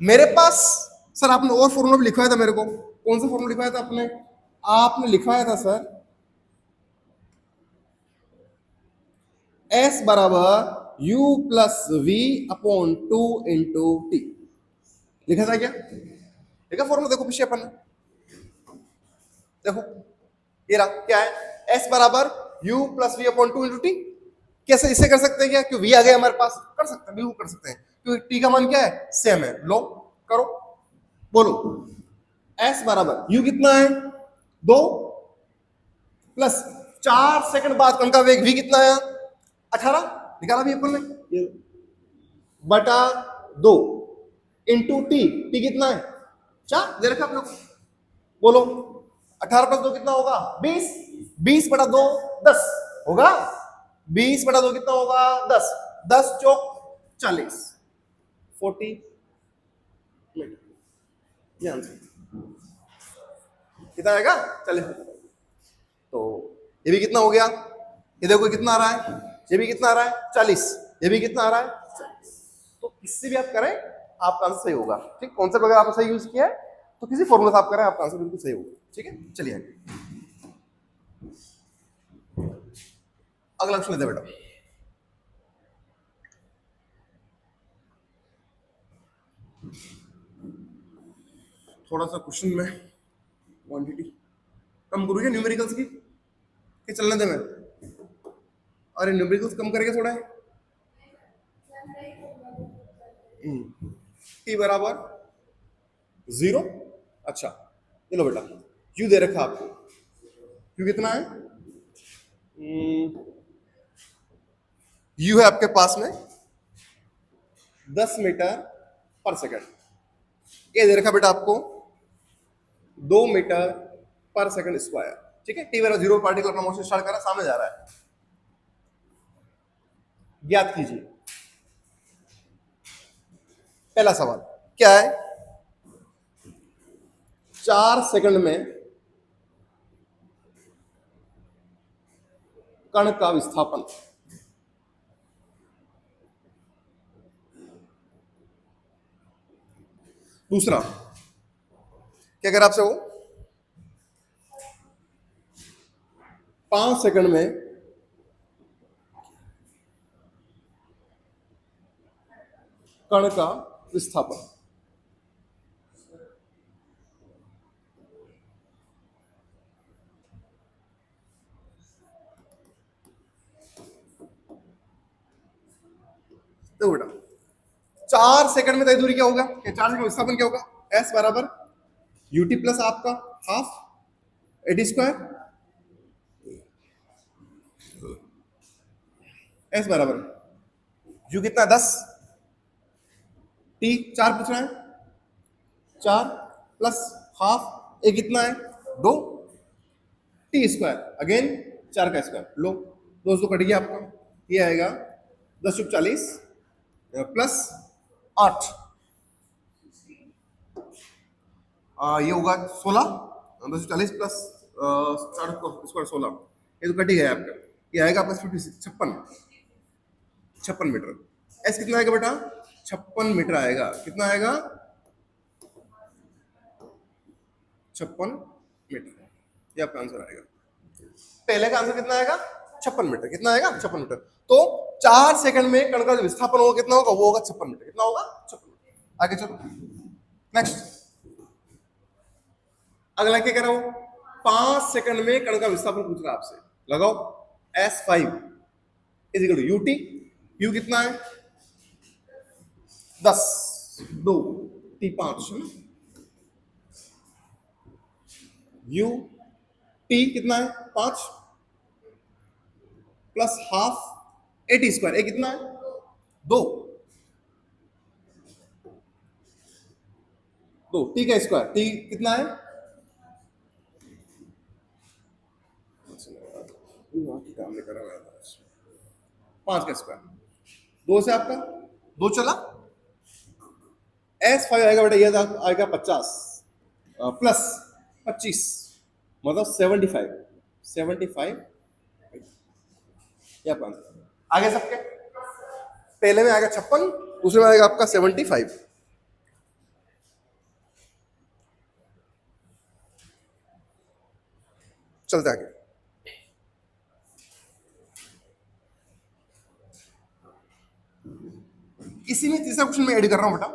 मेरे पास सर आपने और फॉर्मूला भी लिखवाया था मेरे को। कौन सा फॉर्मूला लिखवाया था आपने? आपने लिखवाया था सर एस बराबर u plus v upon 2 into t. लिखा था क्या? देखा फॉर्मूला, देखो पीछे अपन देखो ये रहा क्या है, एस बराबर u plus v upon 2 into t. कैसे इसे कर सकते हैं क्या? क्यों वी आ गया हमारे पास, कर सकते हैं, बिल्कुल कर सकते हैं, क्योंकि टी का मान क्या है? सेम है। लो करो, बोलो एस बराबर u कितना है? 2 प्लस 4 सेकंड बाद कण का वेग v कितना है? 18 निकाला भी अपन ने, बटा 2 इंटू टी। टी कितना है? 4 दे रखा आप लोग। बोलो 18 प्लस 2 कितना होगा? 20। 20 बटा 2 10 होगा। 20 बटा 2 कितना होगा? 10। 10 चौक 40, 40 मिनट। ये आंसर कितना आएगा? 40 मिनट। तो ये भी कितना हो गया? ये देखो कितना आ रहा है, ये भी कितना आ रहा है? 40। ये भी कितना आ रहा है? 40। तो किससे भी आप करें आपका आंसर सही होगा। ठीक, कॉन्सेप्ट अगर आपने सही यूज किया है तो किसी फॉर्मूला से आप करें आपका आंसर बिल्कुल सही होगा। ठीक है, चलिए आगे अगला क्वेश्चन लेते हैं बेटा। थोड़ा सा क्वेश्चन में क्वांटिटी कम करूँ क्या न्यूमेरिकल्स की, कि चलने दे मैं? अरे न्यूमेरिकल्स कम करेगा थोड़ा है। टी बराबर 0। अच्छा चलो बेटा, क्यू दे रखा आपको, क्यू कितना है? यू है आपके पास में 10 मीटर पर सेकंड। ये दे रखा बेटा आपको 2 मीटर पर सेकंड स्क्वायर। ठीक है, टी बराबर 0 पार्टिकल अपना मोशन स्टार्ट कर रहा है, सामने जा रहा है। ज्ञात कीजिए। पहला सवाल क्या है? 4 सेकंड में कण का विस्थापन। दूसरा क्या कह रहा आपसे वो? 5 सेकंड में कण का विस्थापन। देखो बेटा 4 सेकंड में तय दूरी क्या होगा? 4 सेकंड में विस्थापन क्या होगा? एस बराबर यूटी प्लस आपका हाफ एडी स्क्वायर। एस बराबर यू कितना? 10। टी 4 पूछ रहा है, 4 प्लस हाफ ए कितना है? 2 टी स्क्वायर अगेन 4 का स्क्वायर। लो दोस्तों कट गया आपका, ये आएगा 10 चुप 40 प्लस 8, ये होगा 16। 10 40 प्लस 4 स्क्वायर 16, ये तो कट ही गया आपका। ये आएगा आपका 56 मीटर। एस कितना आएगा बेटा? 56 मीटर आएगा। कितना आएगा? 56 मीटर। ये आपका आंसर आएगा। पहले का आंसर कितना आएगा? 56 मीटर। कितना आएगा? 56 मीटर। तो 4 सेकंड में कण का विस्थापन होगा कितना होगा? वो होगा 56 मीटर। कितना होगा? 56 मीटर। आगे चलो नेक्स्ट। अगला क्या कह रहा हूं? 5 सेकंड में कण का विस्थापन पूछ रहा है आपसे। लगाओ S5 is equal to u t. U कितना है? 10, 2 टी 5 है ना। यू टी कितना है? 5 plus half a t square. A कितना है? 2 टी का स्क्वायर। टी कितना है? काम नहीं कर रहा 5 का स्क्वायर। 2 से आपका 2 चला। S5 आएगा बेटा, ये आएगा 50 प्लस 25 मतलब 75 या 5 आगे सबके पहले में आएगा 56, दूसरे में आएगा आपका 75। चलते आगे। इसी में तीसरा क्वेश्चन में ऐड कर रहा हूं बेटा,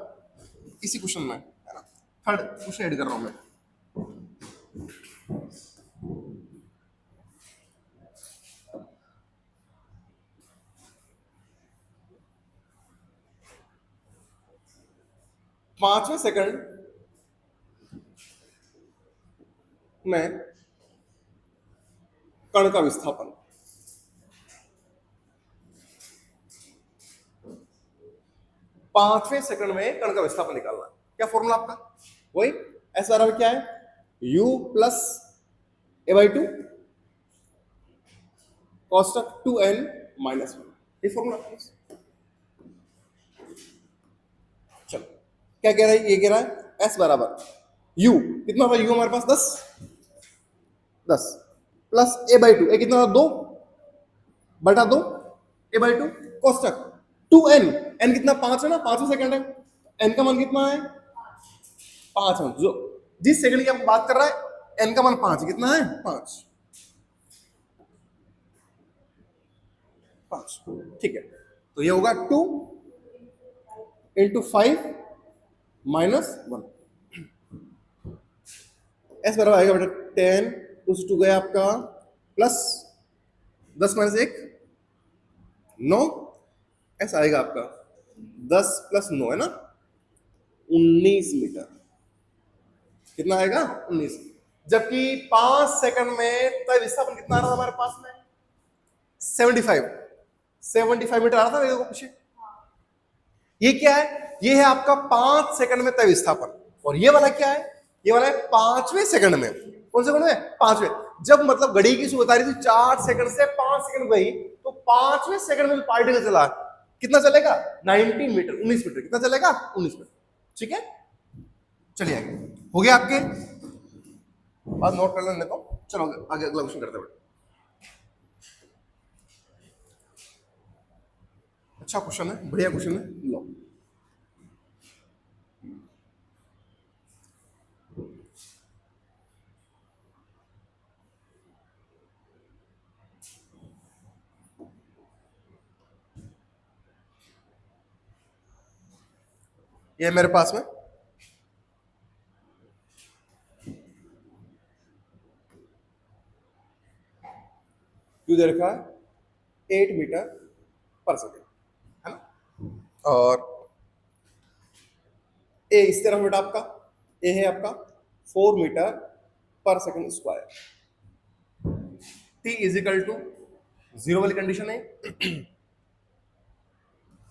इसी क्वेश्चन में है ना, थर्ड क्वेश्चन ऐड कर रहा हूं मैं। पांचवें सेकंड में कण का विस्थापन, पांचवें सेकंड में कण का विस्थापन निकालना। क्या फॉर्मूला आपका? वही एस बराबर क्या है, u plus a by two कॉस्टक 2n माइनस 1, ये फॉर्मूला। चलो क्या कह रहा है, ये कह रहा है s बराबर u कितना था, u हमारे पास 10 प्लस ए बाई टू, ए कितना था 2 बटा 2 ए बाई टू कॉस्टक 2n, n कितना 5 है ना, 5वें सेकंड है, n का मान कितना है 5 है। जो जिस सेकंड की हम बात कर रहा है n का मान 5 कितना है 5, ठीक है। तो ये होगा 2 इंटू 5 माइनस 1, एस बराबर आएगा बेटा 10 उस 2 गया आपका प्लस 10 माइनस 1 9, एस आएगा आपका 10 प्लस 9 है ना 19 मीटर। कितना आएगा 19, जबकि 5 सेकंड में तय विस्थापन कितना आ रहा था हमारे पास में 75 मीटर आ रहा था मेरे को पीछे। ये क्या है, ये है आपका 5 सेकंड में तय विस्थापन, और ये वाला क्या है, ये वाला है 5वें सेकंड में। कौन सेकंड में 5वें, जब मतलब घड़ी की सुई बता रही थी 4 सेकंड से 5 सेकंड गई, तो 5वें सेकंड में पार्टिकल चला, कितना चलेगा 19 मीटर 19 मीटर, कितना चलेगा 19 मीटर, ठीक है। चलिए आगे हो गया आपके, बात नोट कर लेने तो चलो आगे अगला क्वेश्चन करते हैं। अच्छा क्वेश्चन है, बढ़िया क्वेश्चन है, लो ये मेरे पास में क्यों दे रखा है 8 मीटर पर सेकेंड है ना, और ए इस तरफ बेटा आपका ए है आपका 4 meter per second square, t is equal to 0 वाली कंडीशन है।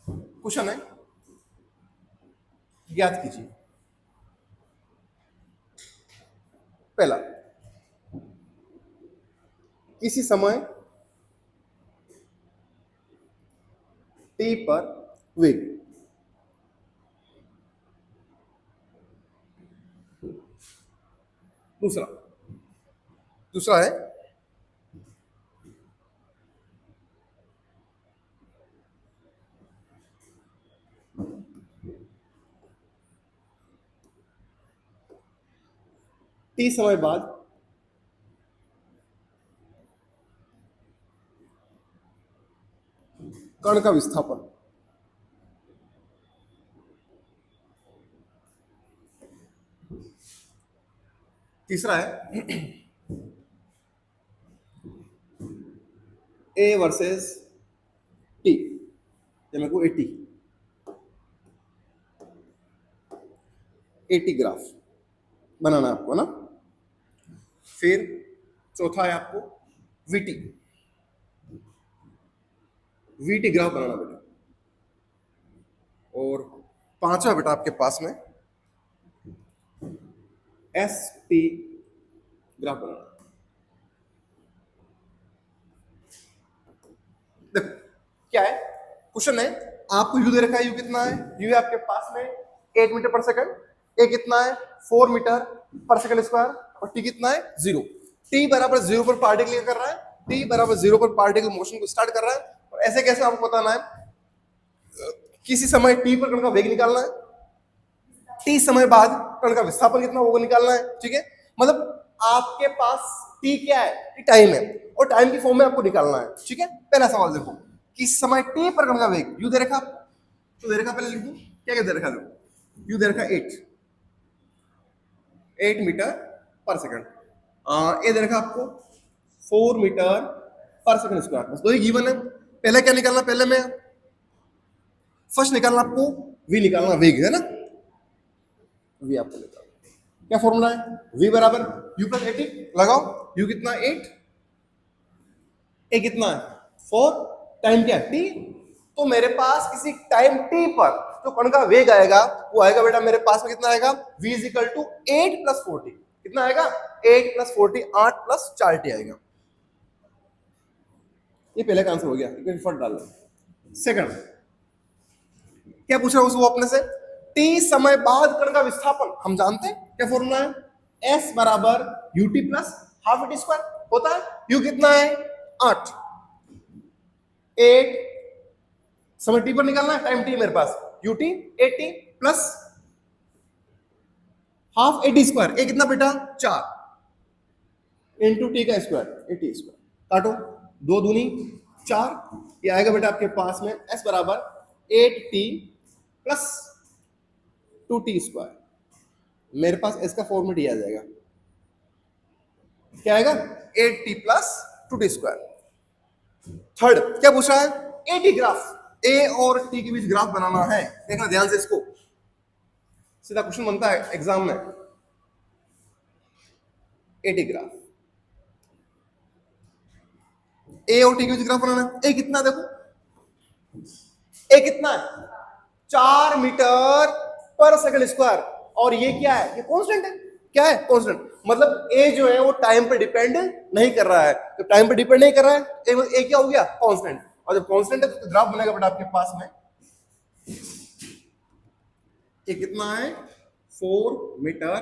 क्वेश्चन है ज्ञात कीजिए, पहला किसी समय टी पर वेग, दूसरा है टी समय बाद कण का विस्थापन, तीसरा है ए वर्सेस टी, मेरे को 80 ग्राफ बनाना है आपको ना। फिर चौथा है आपको वीटी ग्राफ बनाना बेटा, और पांचवा बेटा आपके पास में एस टी ग्राफ बनाना। देखो क्या है क्वेश्चन है, आपको यू दे रखा है, यू कितना है, यू है आपके पास में 8 मीटर पर सेकंड, ए कितना है 4 मीटर पर सेकंड स्क्वायर, और टी कितना है 0। टी बराबर 0 पर पार्टिकल कर रहा है, टी बराबर 0 पर पार्टिकल मोशन को स्टार्ट कर रहा है। और ऐसे कैसे आपको बताना है, किसी समय टी पर कण का वेग निकालना है, टी समय बाद कण का विस्थापन कितना होगा निकालना है, ठीक है। मतलब आपके पास टी क्या है, टाइम है, और टाइम की फॉर्म में आपको निकालना है, ठीक है। पहला सवाल देखो, किस समय टी पर कण का वेग, यू दे रखा, तो दे रखा, पहले लिख दो क्या दे रखा, देखो यू दे रखा 8 मीटर पर सेकंड, ये दे रखा आपको 4 मीटर पर सेकंड स्क्वायर, बस दो ही गिवन है। पहले क्या निकालना, पहले में फर्स्ट निकालना आपको वी निकालना, वेग है ना, वी आपको निकालना, क्या फॉर्मूला है, v बराबर u प्लस 80 लगाओ, u कितना 8, a कितना है 4, टाइम क्या है t, तो मेरे पास किसी टाइम t पर जो कण का वेग आएगा वो आएगा बेटा मेरे पास में कितना आएगा, v is equal to 8 plus 40, कितना आएगा 8 प्लस 40, 8 प्लस 4t आएगा। ये पहले का आंसर हो गया, इक्वेशन फट डाल लो। सेकंड क्या पूछ रहा हूं वो अपने से, टी समय बाद कण का विस्थापन हम जानते हैं क्या फॉर्मूला है, s बराबर ut plus half T square होता है, u कितना है 8, 8 समय t पर निकालना है, टाइम t मेरे पास ut 80 plus half a t square, a कितना बेटा 4 इंटू टी का स्क्वायर 80 स्क्वायर, काटो 2 दूनी 4, ये आएगा बेटा आपके पास में s बराबर 8t प्लस 2t स्क्वायर, मेरे पास s का फॉर्मेट ये आ जाएगा, क्या आएगा 8t plus 2t square. Third क्या पूछ रहा है, ए टी ग्राफ, a और t के बीच ग्राफ बनाना है, देखना ध्यान से, इसको सीधा क्वेश्चन बनता है एग्जाम में, ए टी ग्राफ, ए और टी के बीच ग्राफ बनाना है, ए कितना देखो, ए कितना है 4 मीटर पर सेकंड स्क्वायर, और ये क्या है, ये कांस्टेंट है, क्या है कांस्टेंट, मतलब ए जो है वो टाइम पे डिपेंड नहीं कर रहा है, तो टाइम पे डिपेंड नहीं कर रहा है, ए क्या हो गया कांस्टेंट, और जब कांस्टेंट है तो ग्राफ बनेगा बेटा आपके पास में, ये कितना है 4 meter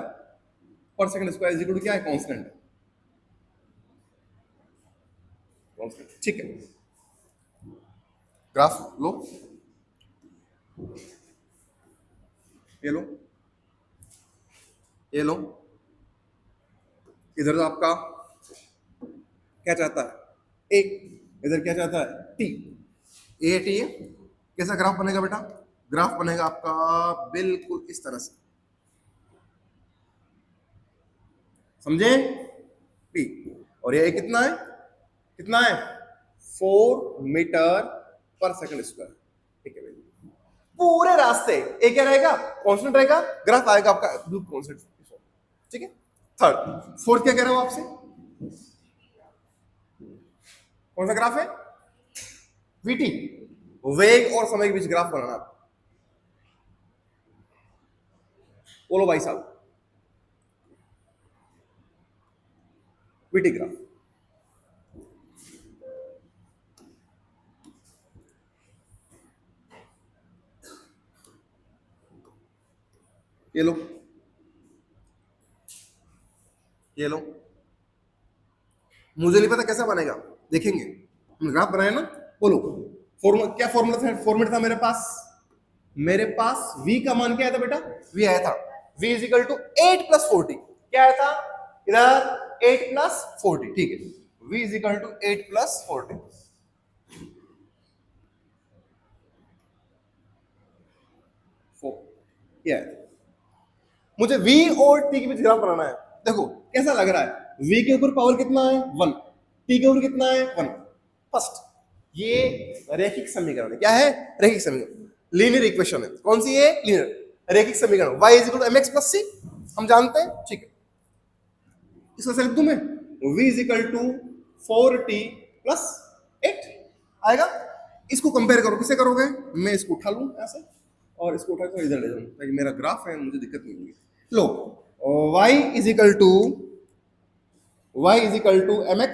per second square is equal to क्या है कांस्टेंट, ठीक है। ग्राफ लो, ये लो, ये लो, इधर तो आपका क्या चाहता है, एक, इधर क्या चाहता है टी, ए टी है, कैसा ग्राफ बनेगा बेटा, ग्राफ बनेगा आपका बिल्कुल इस तरह से, समझे, टी, और ये कितना है, कितना है 4 मीटर पर सेकंड स्क्वायर, ठीक है भाई, पूरे रास्ते ए क्या रहेगा कांस्टेंट रहेगा, ग्राफ आएगा आपका बिल्कुल कांस्टेंट, ठीक है। थर्ड, फोर्थ क्या कह रहा हूं आपसे, कौन सा ग्राफ है, वीटी, वेग और समय के बीच ग्राफ बनाना, बोलो भाई साहब, वीटी ग्राफ, ये लो, ये लो, मुझे नहीं पता कैसा बनेगा, देखेंगे, हम ग्राफ बनाए ना, बोलो फॉर्मूला क्या, फॉर्मूला था, फॉर्मेट था मेरे पास v का मान क्या आया था बेटा, v आया था v is equal to 8 plus 40, क्या आया था इधर 8 प्लस 40, ठीक है, v is equal to 8 plus 40, क्या है, मुझे v और t के बीच ग्राफ बनाना है, देखो कैसा लग रहा है, v के ऊपर पावर कितना है 1, t के ऊपर कितना है 1, फर्स्ट ये रैखिक समीकरण है, क्या है रैखिक समीकरण, लीनियर इक्वेशन है, कौन सी है लीनियर रैखिक समीकरण, y is equal to mx plus c, हम जानते हैं, ठीक है, इसको लिख दूं मैं, v is equal to 4t plus 8 आएगा, इसको कंपेयर करो, किसे करोगे, मैं इसको उठा लूं ऐसे और इसको उठा कर इधर ले जाऊं, ताकि मेरा ग्राफ है मुझे दिक्कत नहीं होगी, लो y is equal to mx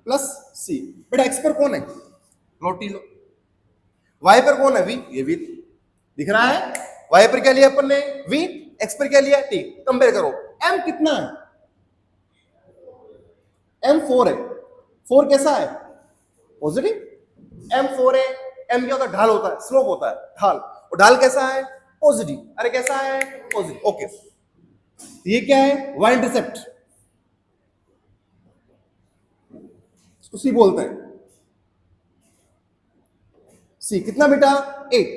plus c, बेटा x पर कौन है, लो t लो, y पर कौन है v, ये v दिख रहा है, y पर क्या लिया अपन ने v, x पर क्या लिया t, कंपेयर करो, m कितना है M4 है, 4 कैसा है? पॉजिटिव। M4 है, M क्या होता है? ढाल होता है, स्लोप होता है, ढाल। और ढाल कैसा है? पॉजिटिव। अरे कैसा है? पॉजिटिव। ओके, ये क्या है? वाई इंटरसेप्ट, उसी बोलते हैं। सी कितना बेटा? 8।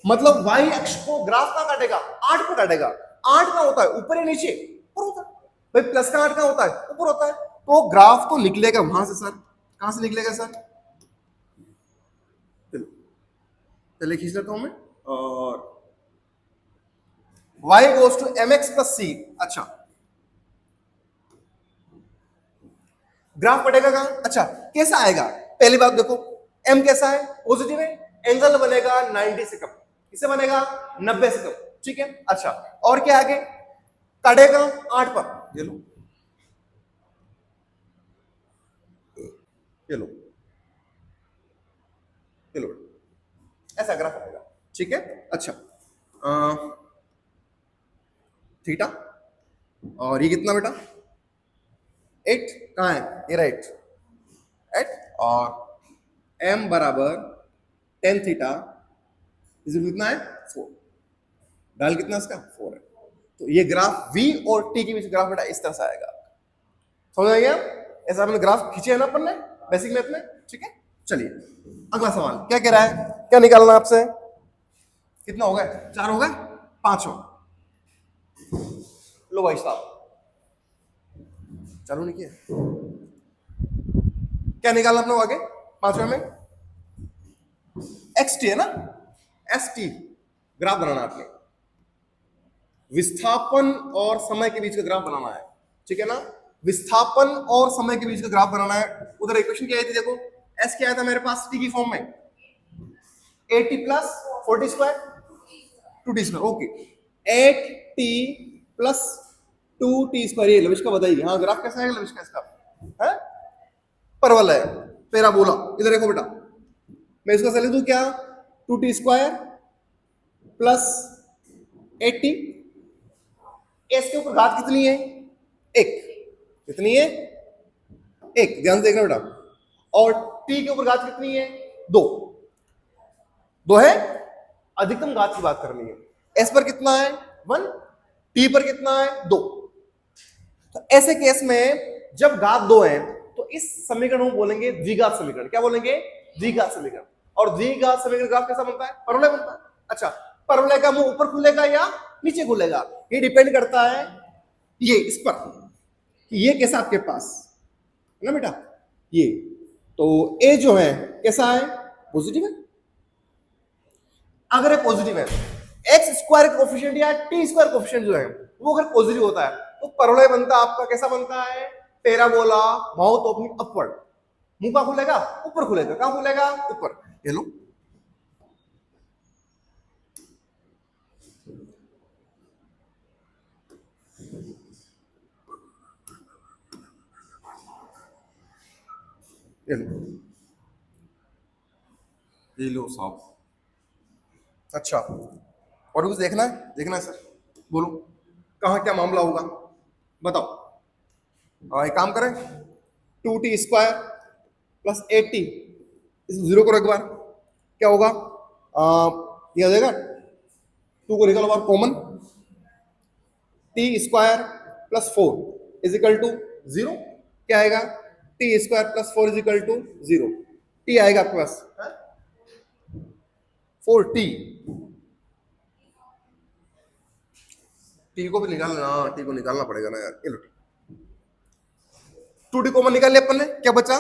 मतलब वाई अक्ष को ग्राफ का काटेगा? 8 पे काटेगा। 8 का होता है ऊपर या नीचे? ऊपर होता है भाई। प्लस का 8 का होता है? ऊपर होता है। तो ग्राफ तो निकलेगा वहां से सर। कहां से निकलेगा सर? चलो पहले खींच लेता हूं मैं। और y goes to mx plus c। अच्छा, ग्राफ पड़ेगा कहां? अच्छा, कैसा आएगा? पहली बात देखो, m कैसा है? पॉजिटिव है, एंगल बनेगा 90 से कम। किसे बनेगा? 90 से कम। ठीक है। अच्छा, और क्या आगे काटेगा? 8 पर। ये लो, ये लो, ये लो, ऐसा ग्राफ आएगा। ठीक है। अच्छा, थीटा, और ये कितना बेटा? 8। कहाँ है ये? राइट, 8। और m बराबर टेन थीटा कितना है? 4। डाल कितना इसका? 4 है। तो ये ग्राफ v और t के बीच ग्राफ बेटा इस तरह से आएगा। समझ आ गया? ऐसा आपने ग्राफ खींचे है ना अपन ने बेसिक मैथ में। ठीक है, चलिए अगला सवाल क्या कह रहा है? क्या निकालना आपसे? कितना हो गए? 4 हो गए? 5 हो। लो भाई साहब, चालू नहीं किया। क्या निकालना अपने को आगे? 5वें में एक्स टी है ना, एस टी ग्राफ बनाना आपने। विस्थापन और समय के बीच का ग्राफ बनाना है। ठीक है ना, विस्थापन और समय के बीच का ग्राफ बनाना है। उधर इक्वेशन क्या आई थी देखो, एस क्या आया था मेरे पास टी की फॉर्म में? 8t plus 40 square 2t square. Okay, 8t plus 2t square. ये लविश का बताइए, हाँ ग्राफ कैसा है लविश का इसका? है परवल है, पैराबोला। इधर देखो बेटा, मैं इसको लिख दूं क्या? 2t square plus 8t। S के ऊपर घात कितनी है? 1। कितनी है? 1। ध्यान से देखना बेटा। और टी के ऊपर घात कितनी है? 2। 2 है। अधिकतम घात की बात करनी है। एस पर कितना है? 1। टी पर कितना है? 2। तो ऐसे केस में जब घात 2 है तो इस समीकरण को बोलेंगे द्विघात समीकरण। क्या बोलेंगे? द्विघात समीकरण। और द्विघात समीकरण ग्राफ कैसा बनता है? परवलय बनता है। अच्छा, परवलय का मुंह ऊपर खुलेगा या नीचे खुलेगा? ये डिपेंड करता है ये इस पर कि ये कैसा आपके पास है ना बेटा। ये तो ए जो है कैसा है? पॉजिटिव है। अगर ये पॉजिटिव है, एक्स स्क्वायर कोफिशिएंट या टी स्क्वायर कोफिशिएंट जो है वो अगर पॉजिटिव होता है तो परवलय बनता है आपका कैसा बनता है? Parabola mouth opening upward. मुंह कहां खुलेगा? ऊपर खुलेगा। कहां खुलेगा? ऊपर। ये लो, ये लो, ये लो साहब। अच्छा, और कुछ देखना है? देखना है सर, बोलो कहाँ क्या मामला होगा बताओ। हाँ एक काम करें, 2t स्क्वायर प्लस 8t, इस जीरो को एक बार क्या होगा? ये आ जाएगा 2 को निकालो बार common, t square plus 4 is equal to 0। क्या आएगा? T square plus 4 is equal to 0। T आएगा आपके पास 4t। टी को भी निकालना, टी को निकालना पड़ेगा ना यार। ये लो, 2t कॉमन निकाल लिया अपन ने, क्या बचा?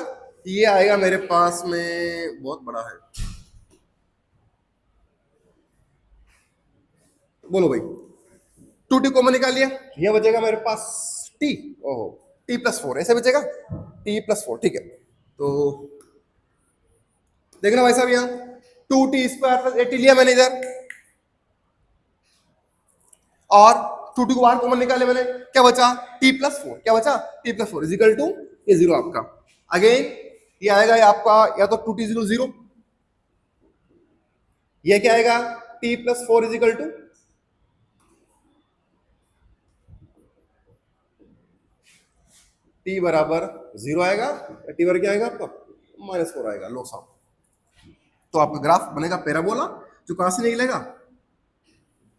ये आएगा मेरे पास में, बहुत बड़ा है। बोलो भाई, 2t कॉमन निकाल लिया, ये बचेगा मेरे पास t। ओहो, t प्लस 4 ऐसे बचेगा, t प्लस 4। ठीक है, तो देखना भाई साहब, यहाँ 2t स्क्वायर प्लस 8t लिया मैंने इधर, और 2t को बाहर कॉमन निकाल लिया मैंने, क्या बचा? t plus 4। क्या बचा? t plus 4 is equal to ये 0 आपका। अगेन ये आएगा ये आपका या तो 2t 0 0, ये क्या आएगा? t plus 4 is equal to t t बराबर 0 आएगा, टी बराबर क्या आएगा आपका -4 आएगा, लो साहब। तो आपका ग्राफ बनेगा पैराबोला जो कहां से निकलेगा,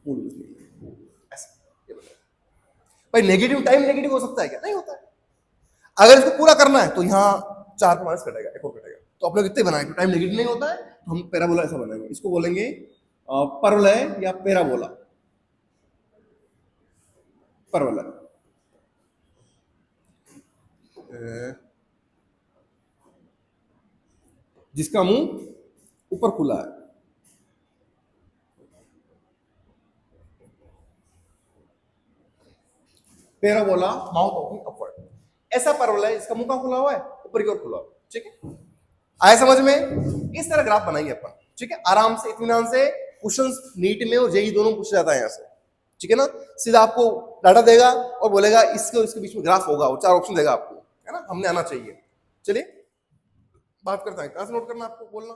मूल से निकलेगा, ऐसा ये बनेगा। भाई नेगेटिव टाइम नेगेटिव हो सकता है क्या, नहीं होता है। अगर इसको पूरा करना है तो यहाँ 4 का माइनस कटेगा, एक और कटेगा, तो अपने कितने बनाए तो टाइम नेगेटिव नहीं होता है, तो हम पैराबोला ऐसा बनाएंगे, इसको बोलेंगे परवलय या पैराबोला, परवलय। जिसका मुंह ऊपर खुला है, पैराबोला माउथ ओपनिंग अपवर्ड। ऐसा परवलय है जिसका मुंह कहां खुला हुआ है, ऊपर की ओर खुला हुआ है, ठीक है। आया समझ में, इस तरह ग्राफ बनाएंगे अपन, ठीक है, आराम से इत्मीनान से। क्वेश्चंस नीट में और जेई दोनों पूछा जाता है यहाँ से, ठीक है ना। सीधा आपको डाटा देगा और बोलेगा इसके और इसके बीच में ग्राफ होगा, वो 4 ऑप्शन देगा आपको, है ना, हमने आना चाहिए। चलिए बात करते हैं, कहां से नोट करना आपको बोलना।